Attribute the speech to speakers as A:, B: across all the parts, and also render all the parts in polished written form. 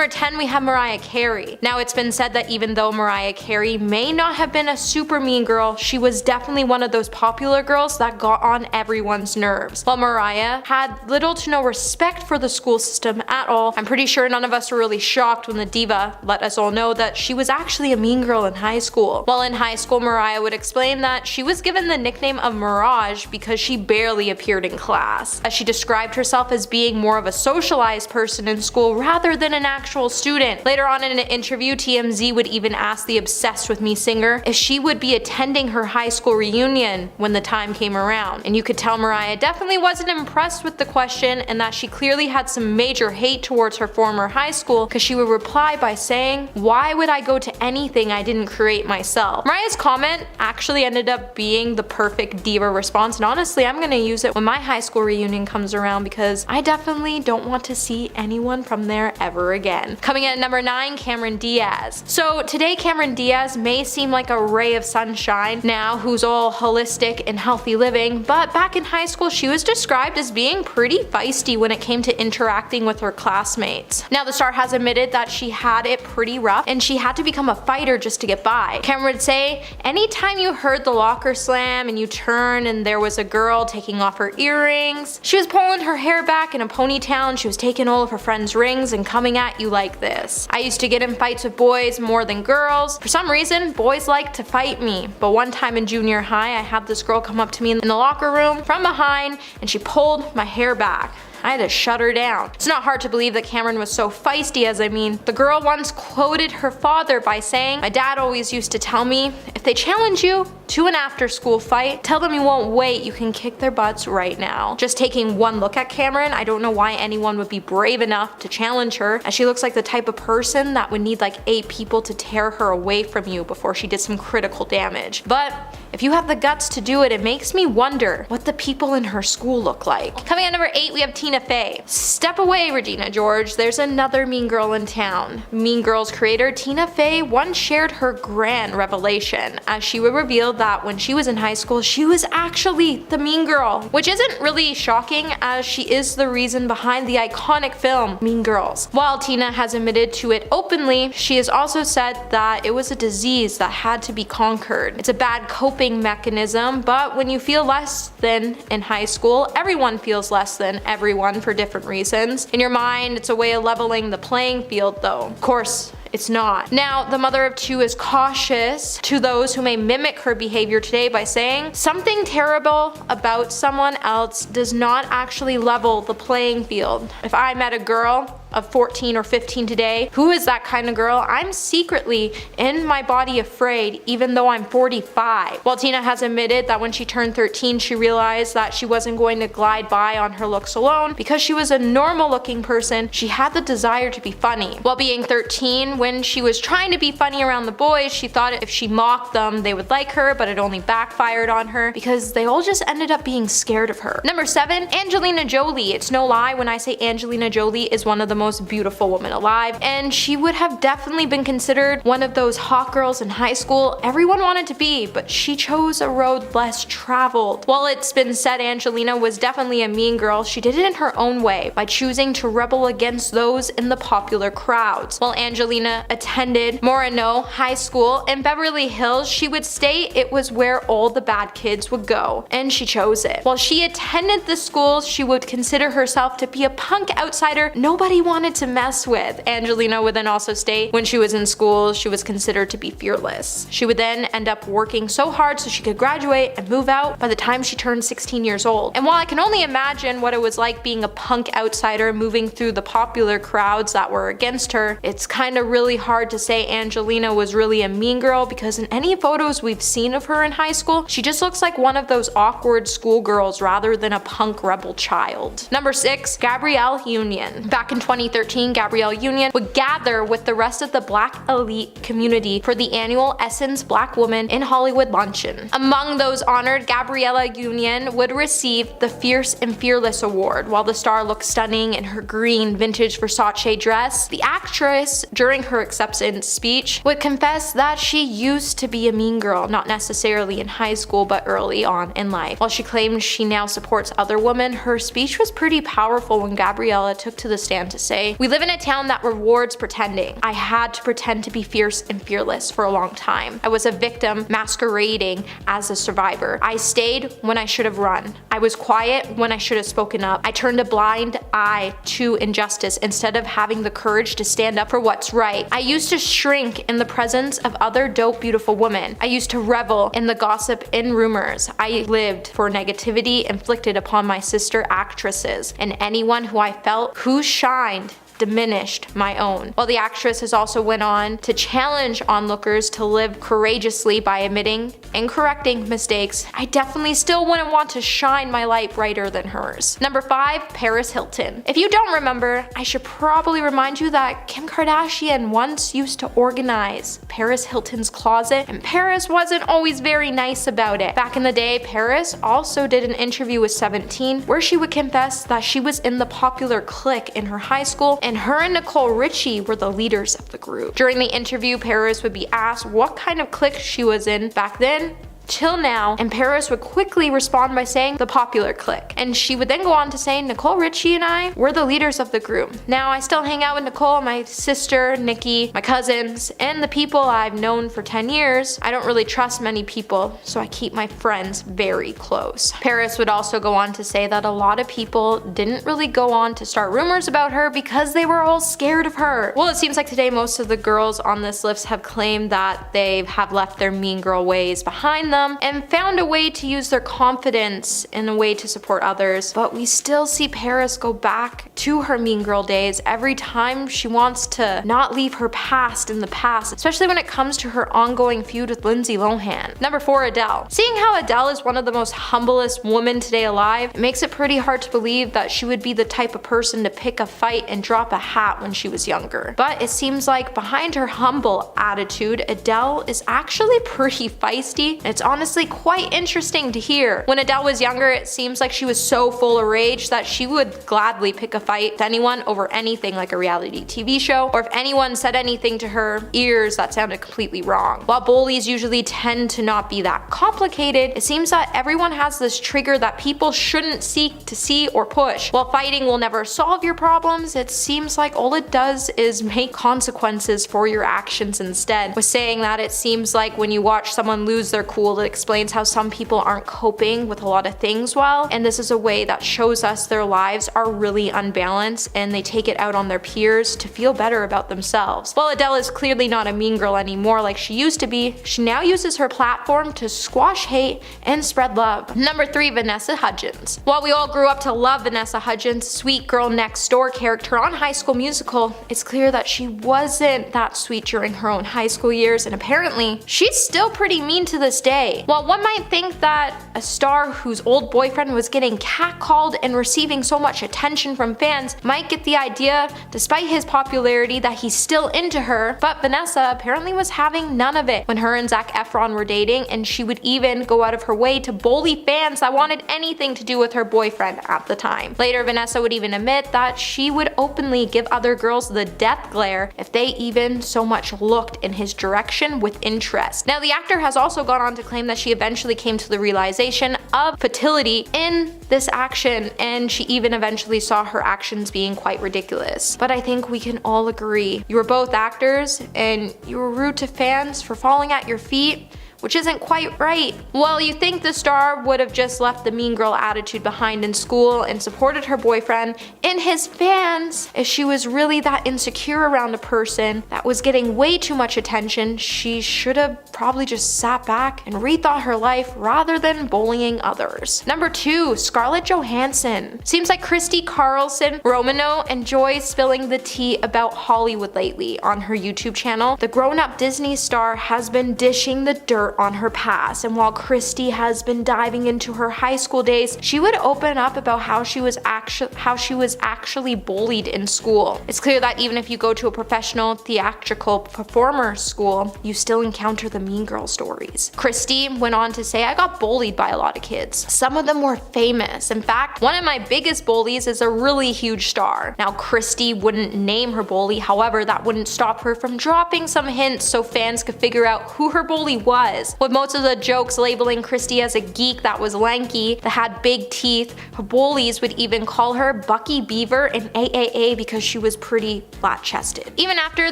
A: number 10, we have Mariah Carey. Now, it's been said that even though Mariah Carey may not have been a super mean girl, she was definitely one of those popular girls that got on everyone's nerves. While Mariah had little to no respect for the school system at all, I'm pretty sure none of us were really shocked when the diva let us all know that she was actually a mean girl in high school. While in high school, Mariah would explain that she was given the nickname of Mirage because she barely appeared in class, as she described herself as being more of a socialized person in school rather than an actual student. Later on in an interview, TMZ would even ask the Obsessed With Me singer if she would be attending her high school reunion when the time came around. And you could tell Mariah definitely wasn't impressed with the question, and that she clearly had some major hate towards her former high school, because she would reply by saying, "Why would I go to anything I didn't create myself?" Mariah's comment actually ended up being the perfect diva response, and honestly, I'm gonna use it when my high school reunion comes around, because I definitely don't want to see anyone from there ever again. Coming in at number 9, Cameron Diaz. So today, Cameron Diaz may seem like a ray of sunshine now, who's all holistic and healthy living, but back in high school, she was described as being pretty feisty when it came to interacting with her classmates. Now, the star has admitted that she had it pretty rough and she had to become a fighter just to get by. Cameron would say, anytime you heard the locker slam and you turned and there was a girl taking off her earrings, she was pulling her hair back in a ponytail and she was taking all of her friends' rings and coming at you like this. I used to get in fights with boys more than girls. For some reason, boys like to fight me. But one time in junior high, I had this girl come up to me in the locker room from behind and she pulled my hair back. I had to shut her down. It's not hard to believe that Cameron was so feisty, as I mean, the girl once quoted her father by saying, "My dad always used to tell me, if they challenge you to an after-school fight, tell them you won't wait, you can kick their butts right now." Just taking one look at Cameron, I don't know why anyone would be brave enough to challenge her, as she looks like the type of person that would need like 8 people to tear her away from you before she did some critical damage. But if you have the guts to do it, it makes me wonder what the people in her school look like. Coming at number 8, we have Tina Fey. Step away, Regina George, there's another mean girl in town. Mean Girls creator Tina Fey once shared her grand revelation, as she would reveal that when she was in high school, she was actually the mean girl, which isn't really shocking, as she is the reason behind the iconic film Mean Girls. While Tina has admitted to it openly, she has also said that it was a disease that had to be conquered. It's a bad coping mechanism, but when you feel less than in high school, everyone feels less than everyone for different reasons. In your mind, it's a way of leveling the playing field though. Of course, it's not. Now, the mother of 2 is cautious to those who may mimic her behavior today by saying, something terrible about someone else does not actually level the playing field. If I met a girl of 14 or 15 today, who is that kind of girl, I'm secretly in my body afraid even though I'm 45. While Tina has admitted that when she turned 13 she realized that she wasn't going to glide by on her looks alone because she was a normal looking person, she had the desire to be funny. While being 13, when she was trying to be funny around the boys, she thought if she mocked them they would like her, but it only backfired on her because they all just ended up being scared of her. Number 7, Angelina Jolie. It's no lie when I say Angelina Jolie is one of the most beautiful women alive, and she would have definitely been considered one of those hot girls in high school everyone wanted to be, but she chose a road less traveled. While it's been said Angelina was definitely a mean girl, she did it in her own way by choosing to rebel against those in the popular crowds. While Angelina attended Moreno High School in Beverly Hills, she would state it was where all the bad kids would go, and she chose it. While she attended the schools she would consider herself to be a punk outsider nobody wanted to mess with. Angelina would then also state when she was in school she was considered to be fearless. She would then end up working so hard so she could graduate and move out by the time she turned 16 years old. And while I can only imagine what it was like being a punk outsider moving through the popular crowds that were against her, it's kind of really hard to say Angelina was really a mean girl, because in any photos we've seen of her in high school, she just looks like one of those awkward schoolgirls rather than a punk rebel child. Number 6, Gabrielle Union. Back in 2013, Gabrielle Union would gather with the rest of the Black elite community for the annual Essence Black Woman in Hollywood luncheon. Among those honored, Gabrielle Union would receive the Fierce and Fearless Award. While the star looked stunning in her green vintage Versace dress, the actress, during her acceptance speech, would confess that she used to be a mean girl, not necessarily in high school but early on in life. While she claims she now supports other women, her speech was pretty powerful when Gabriella took to the stand to say, "We live in a town that rewards pretending. I had to pretend to be fierce and fearless for a long time. I was a victim masquerading as a survivor. I stayed when I should have run. I was quiet when I should have spoken up. I turned a blind eye to injustice instead of having the courage to stand up for what's right. I used to shrink in the presence of other dope, beautiful women. I used to revel in the gossip and rumors. I lived for negativity inflicted upon my sister actresses and anyone who I felt who shined diminished my own." While the actress has also went on to challenge onlookers to live courageously by admitting and correcting mistakes, I definitely still wouldn't want to shine my light brighter than hers. Number 5, Paris Hilton. If you don't remember, I should probably remind you that Kim Kardashian once used to organize Paris Hilton's closet, and Paris wasn't always very nice about it. Back in the day, Paris also did an interview with 17 where she would confess that she was in the popular clique in her high school, and her and Nicole Richie were the leaders of the group. During the interview, Paris would be asked what kind of clique she was in back then till now, and Paris would quickly respond by saying the popular clique. And she would then go on to say, "Nicole Richie and I were the leaders of the group. Now I still hang out with Nicole, my sister, Nikki, my cousins, and the people I've known for 10 years. I don't really trust many people, so I keep my friends very close." Paris would also go on to say that a lot of people didn't really go on to start rumors about her because they were all scared of her. Well, it seems like today most of the girls on this list have claimed that they have left their mean girl ways behind them and found a way to use their confidence in a way to support others, but we still see Paris go back to her mean girl days every time she wants to not leave her past in the past, especially when it comes to her ongoing feud with Lindsay Lohan. Number 4, Adele. Seeing how Adele is one of the most humblest women today alive, it makes it pretty hard to believe that she would be the type of person to pick a fight and drop a hat when she was younger. But it seems like behind her humble attitude, Adele is actually pretty feisty, and it's honestly quite interesting to hear. When Adele was younger, it seems like she was so full of rage that she would gladly pick a fight with anyone over anything like a reality TV show, or if anyone said anything to her ears that sounded completely wrong. While bullies usually tend to not be that complicated, it seems that everyone has this trigger that people shouldn't seek to see or push. While fighting will never solve your problems, it seems like all it does is make consequences for your actions instead. With saying that, it seems like when you watch someone lose their cool, it explains how some people aren't coping with a lot of things well, and this is a way that shows us their lives are really unbalanced and they take it out on their peers to feel better about themselves. While Adele is clearly not a mean girl anymore like she used to be, she now uses her platform to squash hate and spread love. Number 3, Vanessa Hudgens. While we all grew up to love Vanessa Hudgens' sweet girl next door character on High School Musical, it's clear that she wasn't that sweet during her own high school years, and apparently she's still pretty mean to this day. While one might think that a star whose old boyfriend was getting catcalled and receiving so much attention from fans might get the idea, despite his popularity, that he's still into her, but Vanessa apparently was having none of it when her and Zac Efron were dating, and she would even go out of her way to bully fans that wanted anything to do with her boyfriend at the time. Later, Vanessa would even admit that she would openly give other girls the death glare if they even so much looked in his direction with interest. Now, the actor has also gone on to claim that she eventually came to the realization of futility in this action, and she even eventually saw her actions being quite ridiculous. But I think we can all agree, you were both actors and you were rude to fans for falling at your feet, which isn't quite right. Well, you think the star would have just left the mean girl attitude behind in school and supported her boyfriend and his fans. If she was really that insecure around a person that was getting way too much attention, she should have probably just sat back and rethought her life rather than bullying others. Number 2, Scarlett Johansson. Seems like Christy Carlson Romano enjoys spilling the tea about Hollywood lately on her YouTube channel. The grown-up Disney star has been dishing the dirt on her past, and while Christy has been diving into her high school days, she would open up about how she was actually bullied in school. It's clear that even if you go to a professional theatrical performer school, you still encounter the mean girl stories. Christy went on to say, "I got bullied by a lot of kids. Some of them were famous. In fact, one of my biggest bullies is a really huge star." Now, Christy wouldn't name her bully, however, that wouldn't stop her from dropping some hints so fans could figure out who her bully was. was, with most of the jokes labeling Christy as a geek that was lanky, that had big teeth. Her bullies would even call her Bucky Beaver and AAA because she was pretty flat-chested. Even after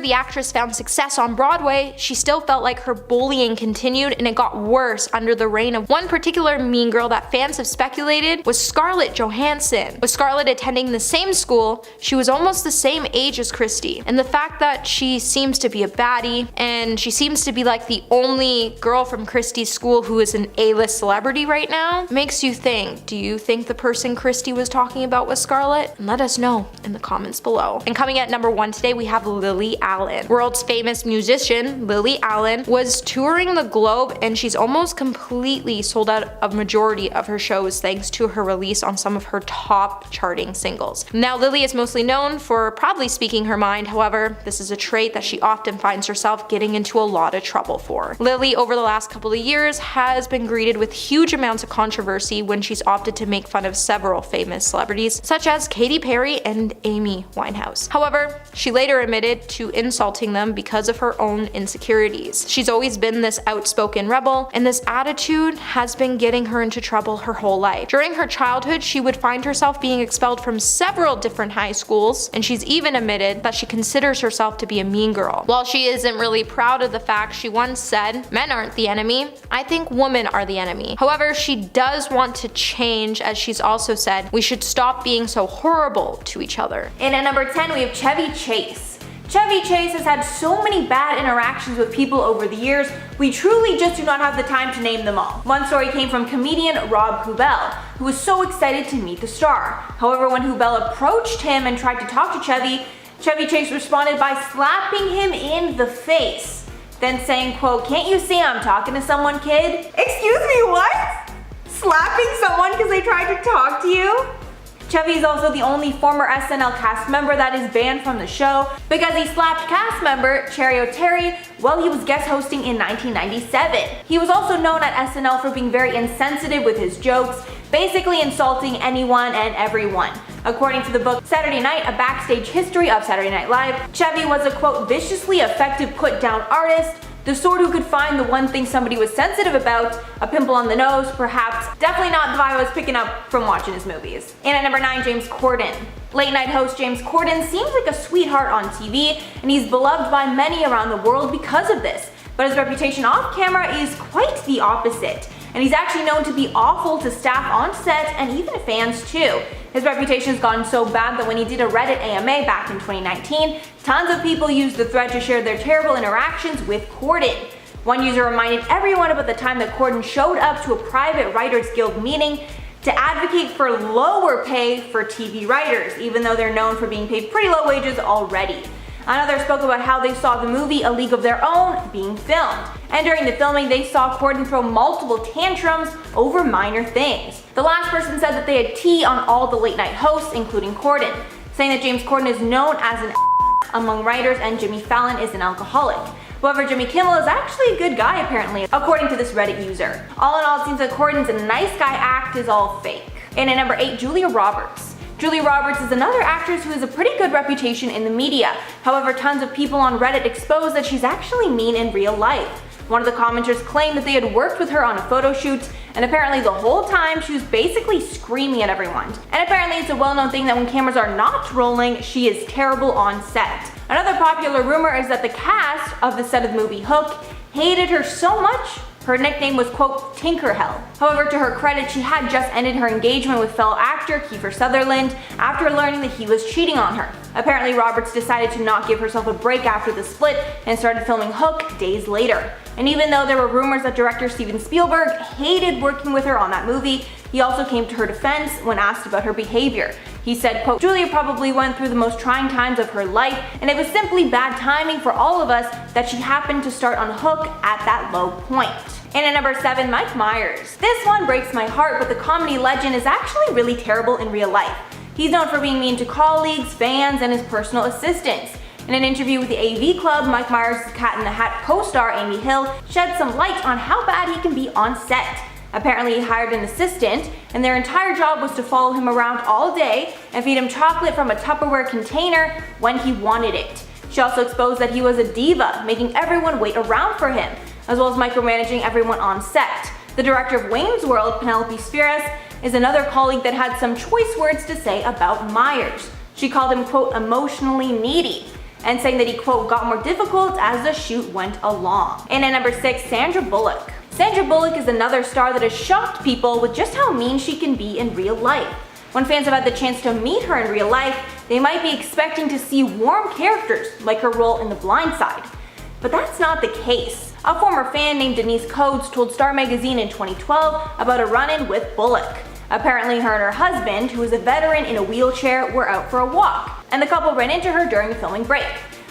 A: the actress found success on Broadway, she still felt like her bullying continued, and it got worse under the reign of one particular mean girl that fans have speculated was Scarlett Johansson. With Scarlett attending the same school, she was almost the same age as Christy, and the fact that she seems to be a baddie, and she seems to be like the only girl from Christy's school who is an A-list celebrity right now, makes you think, do you think the person Christy was talking about was Scarlett? And let us know in the comments below. And coming at number 1 today, we have Lily Allen. World's famous musician, Lily Allen, was touring the globe, and she's almost completely sold out of majority of her shows thanks to her release on some of her top charting singles. Now, Lily is mostly known for proudly speaking her mind. However, this is a trait that she often finds herself getting into a lot of trouble for. Lily, over the last couple of years, has been greeted with huge amounts of controversy when she's opted to make fun of several famous celebrities, such as Katy Perry and Amy Winehouse. However, she later admitted to insulting them because of her own insecurities. She's always been this outspoken rebel, and this attitude has been getting her into trouble her whole life. During her childhood, she would find herself being expelled from several different high schools, and she's even admitted that she considers herself to be a mean girl. While she isn't really proud of the fact, she once said, "Men aren't the enemy, I think women are the enemy." However, she does want to change, as she's also said, we should stop being so horrible to each other.
B: And at number 10, we have Chevy Chase. Chevy Chase has had so many bad interactions with people over the years, we truly just do not have the time to name them all. One story came from comedian Rob Huebel, who was so excited to meet the star. However, when Huebel approached him and tried to talk to Chevy Chase responded by slapping him in the face, then saying, quote, "Can't you see I'm talking to someone, kid?" Excuse me, what? Slapping someone because they tried to talk to you? Chevy is also the only former SNL cast member that is banned from the show because he slapped cast member Cherry O'Terry while he was guest hosting in 1997. He was also known at SNL for being very insensitive with his jokes, basically insulting anyone and everyone. According to the book Saturday Night, A Backstage History of Saturday Night Live, Chevy was a, quote, viciously effective put-down artist, the sort who could find the one thing somebody was sensitive about, a pimple on the nose, perhaps. Definitely not the vibe I was picking up from watching his movies. And at number 9, James Corden. Late night host James Corden seems like a sweetheart on TV, and he's beloved by many around the world because of this. But his reputation off camera is quite the opposite. And he's actually known to be awful to staff on set and even fans too. His reputation has gotten so bad that when he did a Reddit AMA back in 2019, tons of people used the thread to share their terrible interactions with Corden. One user reminded everyone about the time that Corden showed up to a private Writers Guild meeting to advocate for lower pay for TV writers, even though they're known for being paid pretty low wages already. Another spoke about how they saw the movie A League of Their Own being filmed, and during the filming they saw Corden throw multiple tantrums over minor things. The last person said that they had tea on all the late night hosts, including Corden, saying that James Corden is known as an among writers and Jimmy Fallon is an alcoholic. However, Jimmy Kimmel is actually a good guy apparently, according to this Reddit user. All in all, it seems that Corden's a nice guy act is all fake. And at number 8, Julia Roberts. Julia Roberts is another actress who has a pretty good reputation in the media. However, tons of people on Reddit expose that she's actually mean in real life. One of the commenters claimed that they had worked with her on a photo shoot, and apparently the whole time she was basically screaming at everyone. And apparently it's a well-known thing that when cameras are not rolling, she is terrible on set. Another popular rumor is that the cast of the set of the movie Hook hated her so much her nickname was, quote, Tinkerhell. However, to her credit, she had just ended her engagement with fellow actor Kiefer Sutherland after learning that he was cheating on her. Apparently, Roberts decided to not give herself a break after the split and started filming Hook days later. And even though there were rumors that director Steven Spielberg hated working with her on that movie, he also came to her defense when asked about her behavior. He said, quote, Julia probably went through the most trying times of her life, and it was simply bad timing for all of us that she happened to start on Hook at that low point. And at number 7, Mike Myers. This one breaks my heart, but the comedy legend is actually really terrible in real life. He's known for being mean to colleagues, fans, and his personal assistants. In an interview with the AV Club, Mike Myers' Cat in the Hat co-star Amy Hill shed some light on how bad he can be on set. Apparently he hired an assistant, and their entire job was to follow him around all day and feed him chocolate from a Tupperware container when he wanted it. She also exposed that he was a diva, making everyone wait around for him. as well as micromanaging everyone on set. The director of Wayne's World, Penelope Spheris, is another colleague that had some choice words to say about Myers. She called him, quote, emotionally needy, and saying that he, quote, got more difficult as the shoot went along. And at number 6, Sandra Bullock. Sandra Bullock is another star that has shocked people with just how mean she can be in real life. When fans have had the chance to meet her in real life, they might be expecting to see warm characters like her role in The Blind Side. But that's not the case. A former fan named Denise Coates told Star Magazine in 2012 about a run-in with Bullock. Apparently her and her husband, who is a veteran in a wheelchair, were out for a walk, and the couple ran into her during the filming break.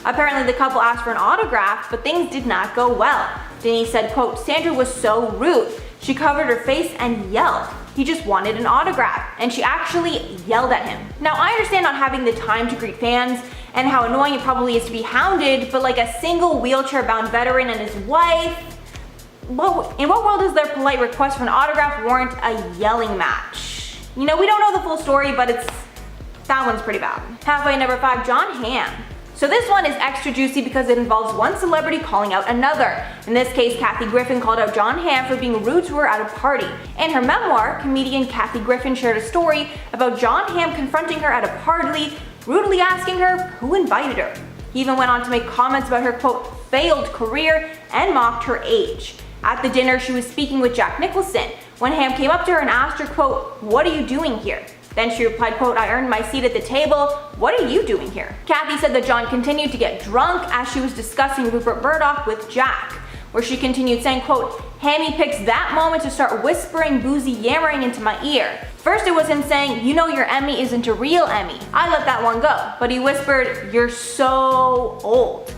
B: Apparently the couple asked for an autograph, but things did not go well. Denise said, quote, Sandra was so rude. She covered her face and yelled. He just wanted an autograph, and she actually yelled at him. Now I understand not having the time to greet fans and how annoying it probably is to be hounded, but like a single wheelchair-bound veteran and his wife, in what world does their polite request for an autograph warrant a yelling match? You know, we don't know the full story, but that one's pretty bad. Halfway at number 5, Jon Hamm. So this one is extra juicy because it involves one celebrity calling out another. In this case, Kathy Griffin called out Jon Hamm for being rude to her at a party. In her memoir, comedian Kathy Griffin shared a story about Jon Hamm confronting her at a party, rudely asking her who invited her. He even went on to make comments about her, quote, failed career and mocked her age. At the dinner, she was speaking with Jack Nicholson when Hamm came up to her and asked her, quote, what are you doing here? Then she replied, quote, I earned my seat at the table. What are you doing here? Kathy said that Jon continued to get drunk as she was discussing Rupert Murdoch with Jack, where she continued saying, quote, Hammy picks that moment to start whispering boozy yammering into my ear. First it was him saying, you know your Emmy isn't a real Emmy. I let that one go. But he whispered, you're so old.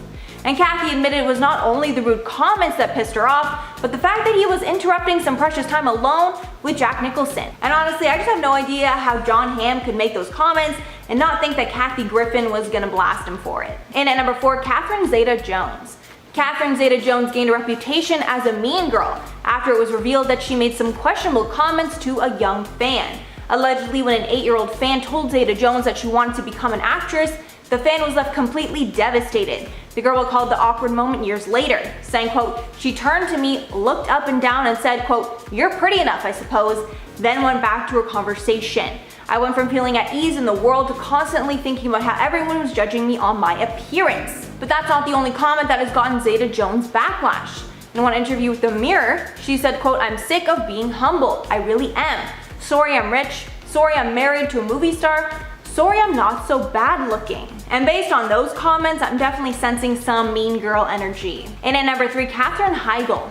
B: And Kathy admitted it was not only the rude comments that pissed her off, but the fact that he was interrupting some precious time alone with Jack Nicholson. And honestly, I just have no idea how Jon Hamm could make those comments and not think that Kathy Griffin was gonna blast him for it. And at number 4, Catherine Zeta-Jones. Catherine Zeta-Jones gained a reputation as a mean girl after it was revealed that she made some questionable comments to a young fan. Allegedly, when an 8-year-old fan told Zeta-Jones that she wanted to become an actress, the fan was left completely devastated. The girl recalled the awkward moment years later, saying, quote, she turned to me, looked up and down and said, quote, you're pretty enough, I suppose, then went back to her conversation. I went from feeling at ease in the world to constantly thinking about how everyone was judging me on my appearance. But that's not the only comment that has gotten Zeta-Jones backlash. In one interview with The Mirror, she said, quote, I'm sick of being humbled. I really am. Sorry I'm rich. Sorry I'm married to a movie star. Sorry I'm not so bad looking. And based on those comments, I'm definitely sensing some mean girl energy. And at number 3, Katherine Heigl.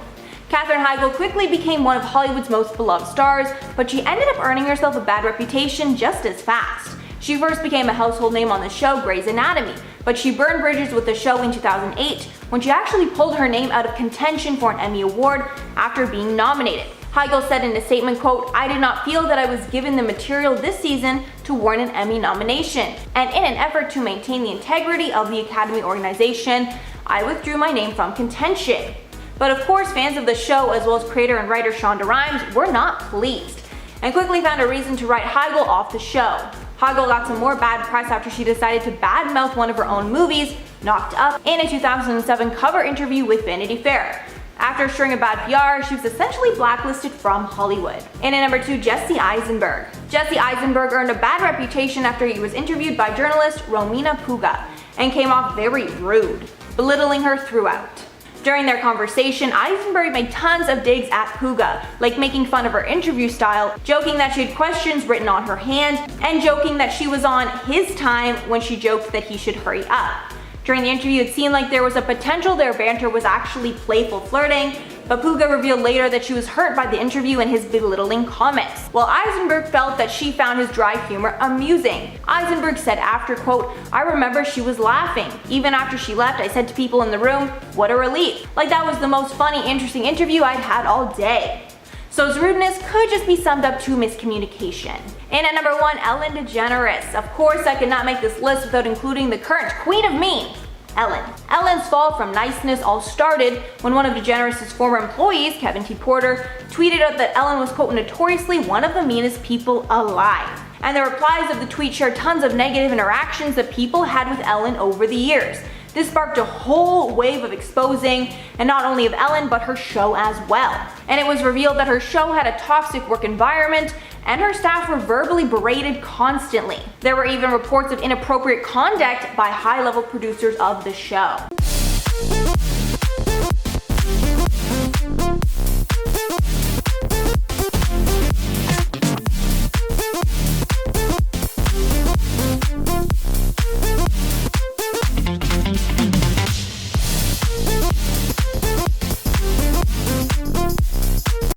B: Katherine Heigl quickly became one of Hollywood's most beloved stars, but she ended up earning herself a bad reputation just as fast. She first became a household name on the show Grey's Anatomy, but she burned bridges with the show in 2008 when she actually pulled her name out of contention for an Emmy Award after being nominated. Heigl said in a statement, quote, I did not feel that I was given the material this season to warrant an Emmy nomination, and in an effort to maintain the integrity of the Academy organization, I withdrew my name from contention. But of course, fans of the show, as well as creator and writer Shonda Rhimes, were not pleased, and quickly found a reason to write Heigl off the show. Heigl got some more bad press after she decided to badmouth one of her own movies, Knocked Up, in a 2007 cover interview with Vanity Fair. After a string of bad PR, she was essentially blacklisted from Hollywood. And at number 2, Jesse Eisenberg. Jesse Eisenberg earned a bad reputation after he was interviewed by journalist Romina Puga and came off very rude, belittling her throughout. During their conversation, Eisenberg made tons of digs at Puga, like making fun of her interview style, joking that she had questions written on her hand, and joking that she was on his time when she joked that he should hurry up. During the interview, it seemed like there was a potential their banter was actually playful flirting, but Puga revealed later that she was hurt by the interview and his belittling comments, while Eisenberg felt that she found his dry humor amusing. Eisenberg said after, quote, I remember she was laughing. Even after she left, I said to people in the room, what a relief. Like that was the most funny, interesting interview I'd had all day. So his rudeness could just be summed up to miscommunication. And at number 1, Ellen DeGeneres. Of course, I could not make this list without including the current queen of mean, Ellen. Ellen's fall from niceness all started when one of DeGeneres' former employees, Kevin T. Porter, tweeted out that Ellen was, quote, notoriously one of the meanest people alive. And the replies of the tweet shared tons of negative interactions that people had with Ellen over the years. This sparked a whole wave of exposing, and not only of Ellen, but her show as well. And it was revealed that her show had a toxic work environment, and her staff were verbally berated constantly. There were even reports of inappropriate conduct by high-level producers of the show.